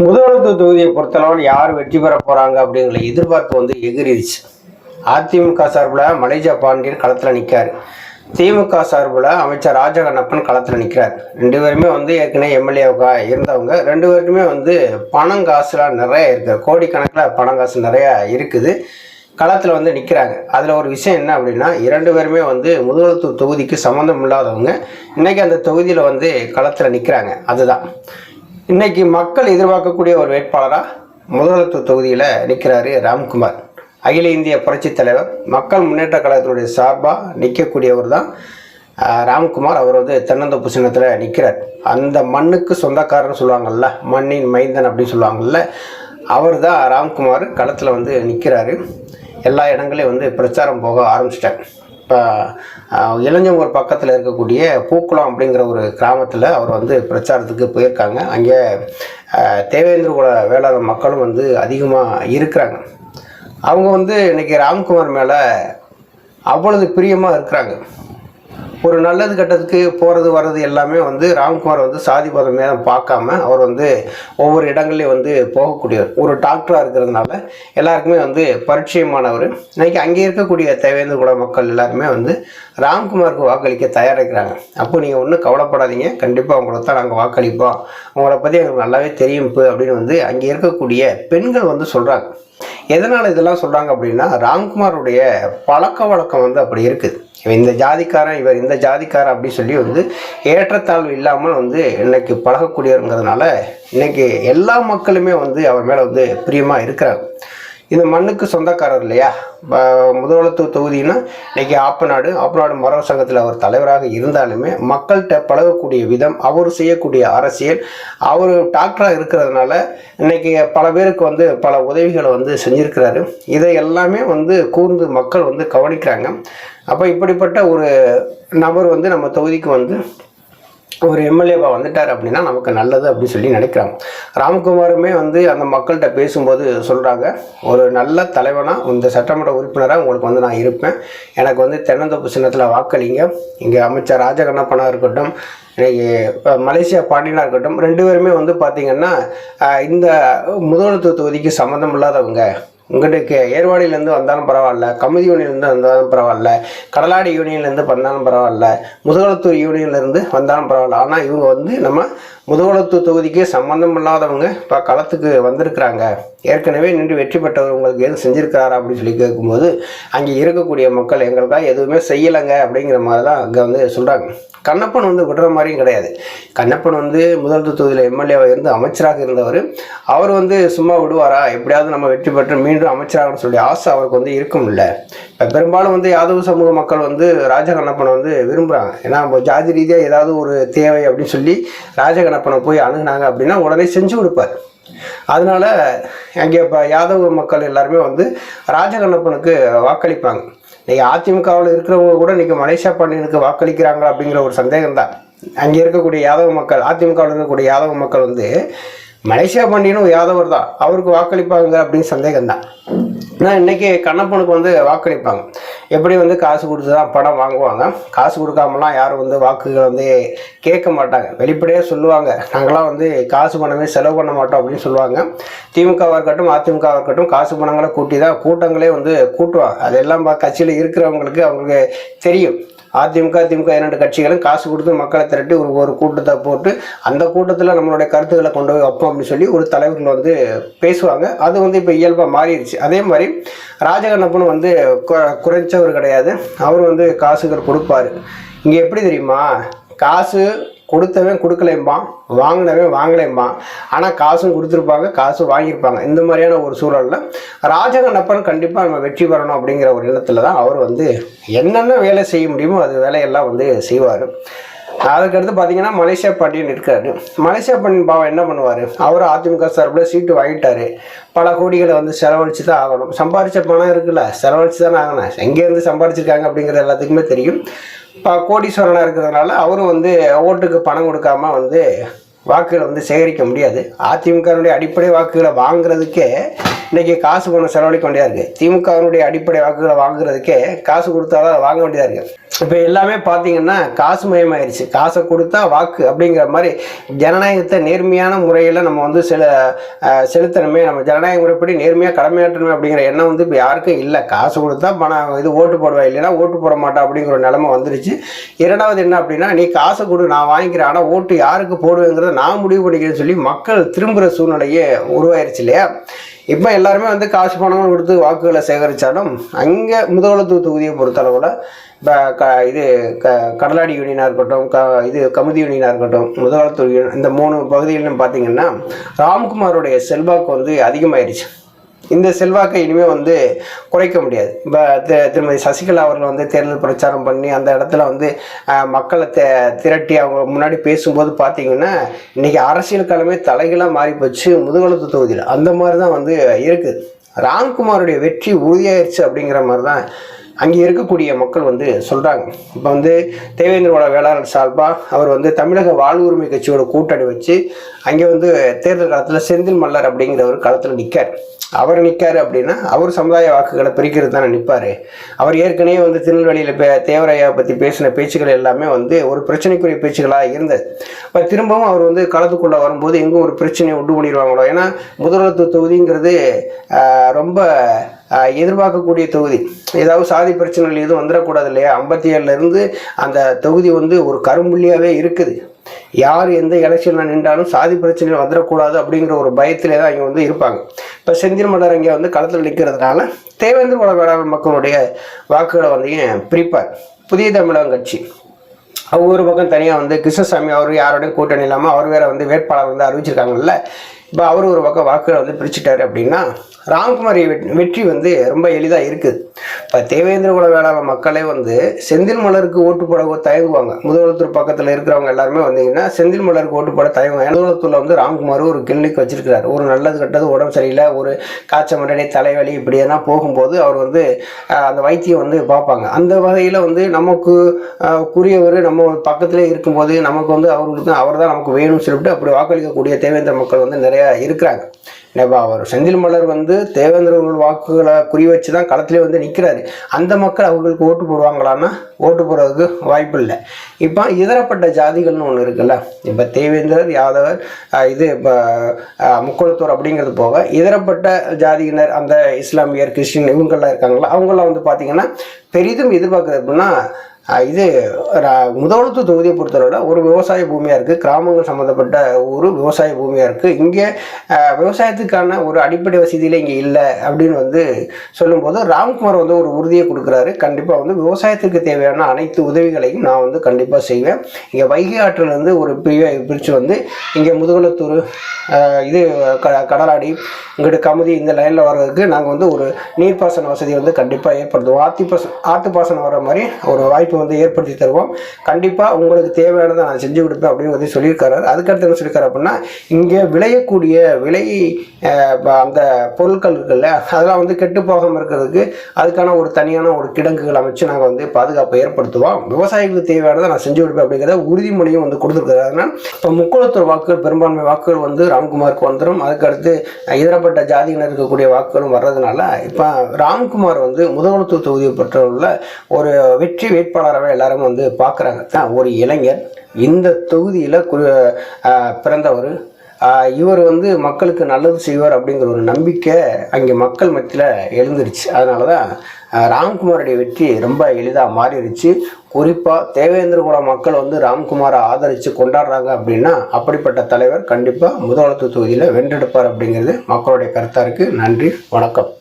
முதலமைச்சர் தொகுதியை பொறுத்தளவு யார் வெற்றி பெற போறாங்க அப்படிங்கிற எதிர்பார்ப்பு எகிரிடுச்சு. அதிமுக சார்பில் மலேசியா பாண்டியன் களத்தில் நிற்காரு. திமுக சார்பில் அமைச்சர் ராஜகண்ணப்பன் களத்தில் நிற்கிறார். ரெண்டு பேருமே ஏற்கனவே எம்எல்ஏவுக்கா இருந்தவங்க. ரெண்டு பேருக்குமே பணம் காசுலாம் நிறைய இருக்குது. கோடிக்கணக்கில் பணம் காசு நிறையா இருக்குது. களத்தில் நிற்கிறாங்க. அதில் ஒரு விஷயம் என்ன அப்படின்னா, இரண்டு பேருமே முதலமைச்சர் தொகுதிக்கு சம்மந்தம் இல்லாதவங்க. இன்றைக்கி அந்த தொகுதியில் களத்தில் நிற்கிறாங்க. அதுதான் இன்னைக்கு மக்கள் எதிர்பார்க்கக்கூடிய ஒரு வேட்பாளராக முதலமைச்சர் தொகுதியில் நிற்கிறாரு ராம்குமார். அகில இந்திய புரட்சித் தலைவர் மக்கள் முன்னேற்ற கழகத்தினுடைய சார்பாக நிற்கக்கூடியவர் தான் ராம்குமார். அவர் தென்னந்தோப்பு சின்னத்தில் நிற்கிறார். அந்த மண்ணுக்கு சொந்தக்காரர்னு சொல்லுவாங்கள்ல, மண்ணின் மைந்தன் அப்படின்னு சொல்லுவாங்கள்ல, அவர் தான் ராம்குமார் களத்தில் நிற்கிறாரு. எல்லா இடங்களையும் பிரச்சாரம் போக ஆரம்பிச்சிட்டாங்க. இப்போ இளைஞர் பக்கத்தில் இருக்கக்கூடிய பூக்குளம் அப்படிங்கிற ஒரு கிராமத்தில் அவர் பிரச்சாரத்துக்கு போயிருக்காங்க. அங்கே தேவேந்திர குல வேளாண் மக்களும் அதிகமாக இருக்கிறாங்க. அவங்க இன்றைக்கி ராம்குமார் மேலே அவ்வளவு பிரியமாக இருக்கிறாங்க. ஒரு நல்லது கட்டத்துக்கு போகிறது வர்றது எல்லாமே ராம்குமார் சாதி மதம் மேலே பார்க்காம அவர் ஒவ்வொரு இடங்கள்லையும் போகக்கூடியவர். ஒரு டாக்டராக இருக்கிறதுனால எல்லாருக்குமே பரிச்சயமானவர். இன்றைக்கி அங்கே இருக்கக்கூடிய தேவேந்திர குல மக்கள் எல்லாருமே ராம்குமாருக்கு வாக்களிக்க தயாரிக்கிறாங்க. அப்போ நீங்கள் ஒன்றும் கவலைப்படாதீங்க, கண்டிப்பாக உங்களை தான் நாங்கள் வாக்களிப்போம், உங்களை பற்றி எங்களுக்கு நல்லாவே தெரியும் இப்போ அப்படின்னு அங்கே இருக்கக்கூடிய பெண்கள் சொல்கிறாங்க. எதனால் இதெல்லாம் சொல்கிறாங்க அப்படின்னா, ராம்குமாருடைய பழக்க வழக்கம் அப்படி இருக்குது. இவன் இந்த ஜாதிக்காரன், இவர் இந்த ஜாதிக்காரன் அப்படின்னு சொல்லி ஏற்றத்தாழ்வு இல்லாமல் இன்னைக்கு பழகக்கூடியவங்கிறதுனால இன்னைக்கு எல்லா மக்களுமே அவர் மேலே பிரியமாக இருக்கிறாங்க. இந்த மண்ணுக்கு சொந்தக்காரர் இல்லையா. முதலமைச்சர் தொகுதினா இன்னைக்கு ஆப்பநாடு மரவர் சங்கத்தில் அவர் தலைவராக இருந்தாலுமே மக்கள்கிட்ட பழகக்கூடிய விதம், அவர் செய்யக்கூடிய அரசியல், அவர் டாக்டராக இருக்கிறதுனால இன்னைக்கு பல பேருக்கு பல உதவிகளை செஞ்சுருக்கிறாரு. இதை எல்லாமே கூர்ந்து மக்கள் கவனிக்கிறாங்க. அப்போ இப்படிப்பட்ட ஒரு நபர் நம்ம தொகுதிக்கு ஒரு எம்எல்ஏவா வந்துட்டார் அப்படின்னா நமக்கு நல்லது அப்படின்னு சொல்லி நினைக்கிறாங்க. ராம்குமாருமே அந்த மக்கள்கிட்ட பேசும்போது சொல்கிறாங்க, ஒரு நல்ல தலைவனாக இந்த சட்டமன்ற உறுப்பினராக உங்களுக்கு நான் இருப்பேன், எனக்கு தென்னந்தோப்பு சின்னத்தில் வாக்களிங்க. இங்கே அமைச்சர் ராஜகண்ணப்பனாக இருக்கட்டும், இன்னைக்கு மலேசியா பாண்டியனாக இருக்கட்டும், ரெண்டு பேருமே பார்த்திங்கன்னா இந்த முதலமைச்சர் தொகுதிக்கு சம்மந்தம் இல்லாதவங்க. உங்களுக்கு ஏர்வாடியிலேருந்து வந்தாலும் பரவாயில்ல, கமுதி யூனியன்லேருந்து வந்தாலும் பரவாயில்ல, கடலாடி யூனியன்லேருந்து வந்தாலும் பரவாயில்ல, முதுகுளத்தூர் யூனியன்லேருந்து வந்தாலும் பரவாயில்ல. ஆனால் இவங்க நம்ம முதுகுளத்தூர் தொகுதிக்கு சம்மந்தம் இல்லாதவங்க இப்போ களத்துக்கு வந்திருக்கிறாங்க. ஏற்கனவே நின்று வெற்றி பெற்றவர் உங்களுக்கு எதுவும் செஞ்சுருக்கிறாரா அப்படின்னு சொல்லி கேட்கும்போது அங்கே இருக்கக்கூடிய மக்கள் எங்களுக்காக எதுவுமே செய்யலைங்க அப்படிங்கிற மாதிரி தான் அங்கே சொல்கிறாங்க. கண்ணப்பன் விடுற மாதிரியும் கிடையாது. கண்ணப்பன் முதலமைச்சர் தொகுதியில் எம்எல்ஏவாக இருந்து அமைச்சராக இருந்தவர். அவர் சும்மா விடுவாரா, எப்படியாவது நம்ம வெற்றி பெற்று மீண்டும் அமைச்சராகனு சொல்லி ஆசை அவருக்கு இருக்கும் இல்லை. இப்போ பெரும்பாலும் யாதவ சமூக மக்கள் ராஜகண்ணப்பனை விரும்புகிறாங்க. ஏன்னா ஜாதி ரீதியாக ஏதாவது ஒரு தேவை அப்படின்னு சொல்லி ராஜகண்ணப்பனை போய் அணுகுனாங்க அப்படின்னா உடனே செஞ்சு கொடுப்பார். அதனால அங்கே இப்போ யாதவ மக்கள் எல்லாருமே ராஜகண்ணப்பனுக்கு வாக்களிப்பாங்க. இன்றைக்கி அதிமுகவில் இருக்கிறவங்க கூட இன்றைக்கி மலேசியா பாண்டியனுக்கு வாக்களிக்கிறாங்க அப்படிங்கிற ஒரு சந்தேகம் தான். அங்கே இருக்கக்கூடிய யாதவ மக்கள், அதிமுகவில் இருக்கக்கூடிய யாதவ மக்கள் மலேசியா பாண்டியனும் யாதவர் தான், அவருக்கு வாக்களிப்பாங்க அப்படின்னு சந்தேகம் தான். ஆனால் இன்றைக்கி கண்ணப்பனுக்கு வாக்களிப்பாங்க. எப்படி காசு கொடுத்து தான் பணம் வாங்குவாங்க. காசு கொடுக்காமலாம் யாரும் வாக்குகள் கேட்க மாட்டாங்க. வெளிப்படையாக சொல்லுவாங்க, நாங்களாம் காசு பணமே செலவு பண்ண மாட்டோம் அப்படின்னு சொல்லுவாங்க. திமுகவாக இருக்கட்டும் அதிமுகவாக இருக்கட்டும் காசு பணங்களை கூட்டி தான் கூட்டங்களே கூட்டுவாங்க. அதெல்லாம் கட்சியில் இருக்கிறவங்களுக்கு அவங்களுக்கு தெரியும். அதிமுக திமுக இரண்டு கட்சிகளும் காசு கொடுத்து மக்களை திரட்டி ஒரு கூட்டத்தை போட்டு அந்த கூட்டத்தில் நம்மளுடைய கருத்துக்களை கொண்டு போய் வைப்போம் அப்படின்னு சொல்லி ஒரு தலைவர்கள் பேசுவாங்க. அது இப்போ இயல்பாக மாறிடுச்சு. அதே மாதிரி ராஜகண்ணப்பனும் குறைச்சவர் கிடையாது. அவர் காசுகள் கொடுப்பாரு. இங்கே எப்படி தெரியுமா, காசு கொடுத்தவன் கொடுக்கலைம்பான், வாங்கினவன் வாங்கலைம்பான். ஆனால் காசும் கொடுத்துருப்பாங்க, காசு வாங்கியிருப்பாங்க. இந்த மாதிரியான ஒரு சூழலில் ராஜகண்ணப்பன் கண்டிப்பாக நம்ம வெற்றி பெறணும் அப்படிங்கிற ஒரு எண்ணத்தில் தான் அவர் என்னென்ன வேலை செய்ய முடியுமோ அது வேலையெல்லாம் செய்வார். அதுக்கடுத்து பார்த்தீங்கன்னா மலேசியா பாண்டியன் இருக்காரு. மலேசியா பாண்டியன் பாவம் என்ன பண்ணுவார், அவர் அதிமுக சார்பில் சீட்டு வாங்கிட்டார். பல கோடிகளை செலவழித்து தான் ஆகணும். சம்பாதிச்ச பணம் இருக்குல்ல, செலவழித்து தானே ஆகணும். எங்கேருந்து சம்பாதிச்சிருக்காங்க அப்படிங்கிறது எல்லாத்துக்குமே தெரியும். இப்போ கோடீஸ்வரனாக இருக்கிறதுனால அவரும் ஓட்டுக்கு பணம் கொடுக்காம வாக்குகளை வந்து சேகரிக்க முடியாது. அதிமுகவினுடைய அடிப்படை வாக்குகளை வாங்குறதுக்கே இன்றைக்கி காசு பணம் செலவழிக்க வேண்டியதாக இருக்குது. திமுகவினுடைய அடிப்படை வாக்குகளை வாங்குறதுக்கே காசு கொடுத்தாதான் வாங்க வேண்டியதாக இருக்குது. இப்போ எல்லாமே பார்த்தீங்கன்னா காசு மயமாயிருச்சு. காசை கொடுத்தா வாக்கு அப்படிங்கிற மாதிரி ஜனநாயகத்தை நேர்மையான முறையில் நம்ம வந்து செலுத்தணுமே, நம்ம ஜனநாயக முறைப்படி நேர்மையாக கடமையாற்றணுமே அப்படிங்கிற எண்ணம் வந்து இப்போ யாருக்கும் இல்லை. காசு கொடுத்தா பணம் இது ஓட்டு போடுவா, இல்லைன்னா ஓட்டு போட மாட்டா அப்படிங்கிற ஒரு நிலைமை வந்துருச்சு. இரண்டாவது என்ன அப்படின்னா, நீ காசை கொடு நான் வாங்கிக்கிறேன், ஆனால் ஓட்டு யாருக்கு போடுவேங்கிறத நான் முடிவு பண்ணிக்கிறேன்னு சொல்லி மக்கள் திரும்புகிற சூழ்நிலையே உருவாயிருச்சு இல்லையா. இப்போ எல்லாருமே வந்து காசு பணங்கள் கொடுத்து வாக்குகளை சேகரித்தாலும் அங்கே முதுகுளத்தூர் தொகுதியை பொறுத்தளவில் இப்போ கடலாடி யூனியனாக இருக்கட்டும், கமுதி யூனியனாக இருக்கட்டும், முதுகுளத்தூர் யூனியன், இந்த 3 பகுதிகளிலும் பார்த்தீங்கன்னா ராம்குமாரோடைய செல்வாக்கு வந்து அதிகமாயிருச்சு. இந்த செல்வாக்கை இனிமேல் வந்து குறைக்க முடியாது. இப்போ திருமதி சசிகலா அவர்கள் வந்து தேர்தல் பிரச்சாரம் பண்ணி அந்த இடத்துல வந்து மக்களை திரட்டி அவங்க முன்னாடி பேசும்போது பார்த்தீங்கன்னா இன்றைக்கி அரசியல் களமே தலைகளாக மாறி போச்சு முதுகுளத்தூர் தொகுதியில். அந்த மாதிரி தான் வந்து இருக்குது. ராம்குமாருடைய வெற்றி உறுதியாயிருச்சு அப்படிங்கிற மாதிரி தான் அங்கே இருக்கக்கூடிய மக்கள் வந்து சொல்கிறாங்க. இப்போ வந்து தேவேந்திரோட வேளாளர் சார்பாக அவர் வந்து தமிழக வாழ்வுரிமை கட்சியோட கூட்டணி வச்சு அங்கே வந்து தேர்தல் காலத்தில் செந்தில் மல்லர் அப்படிங்கிறவர் களத்தில் நிற்கார். அவர் நிற்காரு அப்படின்னா அவர் சமுதாய வாக்குகளை பிரிக்கிறது தானே நிற்பார். அவர் ஏற்கனவே வந்து திருநெல்வேலியில் தேவராயா பற்றி பேசின பேச்சுக்கள் எல்லாமே வந்து ஒரு பிரச்சனைக்குரிய பேச்சுக்களாக இருந்தது. இப்போ திரும்பவும் அவர் வந்து களத்துக்குள்ளே வரும்போது எங்கும் ஒரு பிரச்சனையை உண்டு பண்ணிடுவாங்களோ. ஏன்னா முதுகுளத்தூர் தொகுதிங்கிறது ரொம்ப எதிர்பார்க்கக்கூடிய தொகுதி. ஏதாவது சாதி பிரச்சனைகள் எதுவும் வந்துடக்கூடாது இல்லையா. 57லேருந்து அந்த தொகுதி வந்து ஒரு கரும்புள்ளியாகவே இருக்குது. யார் எந்த எலெக்ஷனில் நின்றாலும் சாதி பிரச்சனைகள் வந்துடக்கூடாது அப்படிங்கிற ஒரு பயத்திலே தான் இங்கே வந்து இருப்பாங்க. இப்போ செந்தில் மல்லர் இங்கே வந்து களத்தில் நிற்கிறதுனால தேவேந்திர வேளாளர் மக்களுடைய வாக்குகளை வந்து பிரிப்பார். புதிய தமிழகம் கட்சி அவங்க ஒரு பக்கம் தனியாக வந்து கிருஷ்ணசாமி அவர் யாரோடையும் கூட்டணி இல்லாமல் அவர் வேற வந்து வேட்பாளர் வந்து அறிவிச்சிருக்காங்கல்ல. இப்போ அவர் ஒரு பக்கம் வாக்குகளை வந்து பிரிச்சுட்டாரு அப்படின்னா ராம்குமார் வெற்றி வந்து ரொம்ப எளிதாக இருக்குது. இப்போ தேவேந்திர குல வேளாளர் மக்களே வந்து செந்தில் மலருக்கு ஓட்டு போட தயங்குவாங்க. முதுகுளத்தூர் பக்கத்தில் இருக்கிறவங்க எல்லாருமே வந்தீங்கன்னா செந்தில் மலருக்கு ஓட்டு போட தயங்குவாங்க. முதுகுளத்தூரில் வந்து ராம்குமார் ஒரு கிளினிக் வச்சிருக்கிறார். ஒரு நல்லது கெட்டது உடம்பு சரியில்லை, ஒரு காய்ச்சல் மண்டை தலைவலி இப்படி எதனா போகும்போது அவர் வந்து அந்த வைத்தியம் வந்து பார்ப்பாங்க. அந்த வகையில் வந்து நமக்கு குறியவர் நம்ம பக்கத்திலே இருக்கும்போது நமக்கு வந்து அவர் தான் நமக்கு வேணும்னு சொல்லிட்டு அப்படி வாக்களிக்கக்கூடிய தேவேந்திர மக்கள் வந்து நிறையா இருக்கிறாங்க. அவர் செந்தில் மலர் வந்து தேவேந்திரர்கள் வாக்குகளை குறி வச்சு தான் களத்திலே வந்து நிற்கிறாரு. அந்த மக்கள் அவர்களுக்கு ஓட்டு போடுவாங்களான்னா ஓட்டு போடுறதுக்கு வாய்ப்பு இல்லை. இப்போ இதரப்பட்ட ஜாதிகள்னு ஒன்று இருக்குல்ல. இப்போ தேவேந்திரர், யாதவர், இப்போ முக்குளத்தூர் அப்படிங்கிறது போக இதரப்பட்ட ஜாதியினர், அந்த இஸ்லாமியர், கிறிஸ்டின் இவங்கெல்லாம் இருக்காங்களா, அவங்களாம் வந்து பார்த்திங்கன்னா பெரிதும் எதிர்பார்க்குறது அப்படின்னா முதுகுளத்தூர் தொகுதியை பொறுத்தவரை ஒரு விவசாய பூமியாக இருக்குது. கிராமங்கள் சம்மந்தப்பட்ட ஒரு விவசாய பூமியாக இருக்குது. இங்கே விவசாயத்துக்கான ஒரு அடிப்படை வசதியில் இங்கே இல்லை அப்படின்னு வந்து சொல்லும்போது ராம்குமார் வந்து ஒரு உறுதியை கொடுக்குறாரு. கண்டிப்பாக வந்து விவசாயத்திற்கு தேவையான அனைத்து உதவிகளையும் நான் வந்து கண்டிப்பாக செய்வேன். இங்கே வைகை ஆற்றிலேருந்து ஒரு பிரித்து வந்து இங்கே முதுகுளத்தூர் கடலாடி இங்கிட்டு கமுதி இந்த லைனில் வர்றதுக்கு நாங்கள் வந்து ஒரு நீர்ப்பாசன வசதி வந்து கண்டிப்பாக ஏற்படுத்துவோம். ஆற்றுப்பாசனம் வர மாதிரி ஒரு வாய்ப்பு வந்து ஏற்படுத்தி தருவோம். கண்டிப்பாக உங்களுக்கு தேவையானதை நான் செஞ்சு கொடுப்பேன் அப்படின்னு வந்து சொல்லியிருக்காரு. அதுக்கடுத்து என்ன சொல்லியிருக்காரு அப்படின்னா இங்கே விளையக்கூடிய அந்த பொருட்கள் இருக்குல்ல அதெல்லாம் வந்து கெட்டு போகாமல் இருக்கிறதுக்கு அதுக்கான ஒரு தனியான ஒரு கிடங்குகள் அமைச்சு நாங்கள் வந்து பாதுகாப்பை ஏற்படுத்துவோம். விவசாயிகளுக்கு தேவையானதை நான் செஞ்சு கொடுப்பேன் அப்படிங்கிறத உறுதிமொழியும் வந்து கொடுத்துருக்காரு. அதனால் இப்போ முக்குளத்தூர் வாக்குகள் பெரும்பான்மை வாக்குகள் வந்து ராம்குமாருக்கு வந்துடும். அதுக்கடுத்து இதரப்பட்ட ஜாதியினர் இருக்கக்கூடிய வாக்குகளும் வர்றதுனால இப்போ ராம்குமார் வந்து முதுகுளத்தூர் தொகுதியை பெற்றவுள்ள ஒரு வெற்றி வேட்பாளராகவே எல்லாரும் வந்து பார்க்குறாங்க. ஒரு இளைஞர் இந்த தொகுதியில் பிறந்தவர், இவர் வந்து மக்களுக்கு நல்லது செய்வார் அப்படிங்கிற ஒரு நம்பிக்கை அங்கே மக்கள் மத்தியில் எழுந்துருச்சு. அதனால தான் ராம்குமாருடைய வெற்றி ரொம்ப எளிதாக மாறிடுச்சு. குறிப்பாக தேவேந்திர குல மக்கள் வந்து ராம்குமாரை ஆதரித்து கொண்டாடுறாங்க அப்படின்னா அப்படிப்பட்ட தலைவர் கண்டிப்பாக முதுகுளத்தூர் தொகுதியில் வென்றெடுப்பார் அப்படிங்கிறது மக்களுடைய கருத்தாக இருக்குது. நன்றி, வணக்கம்.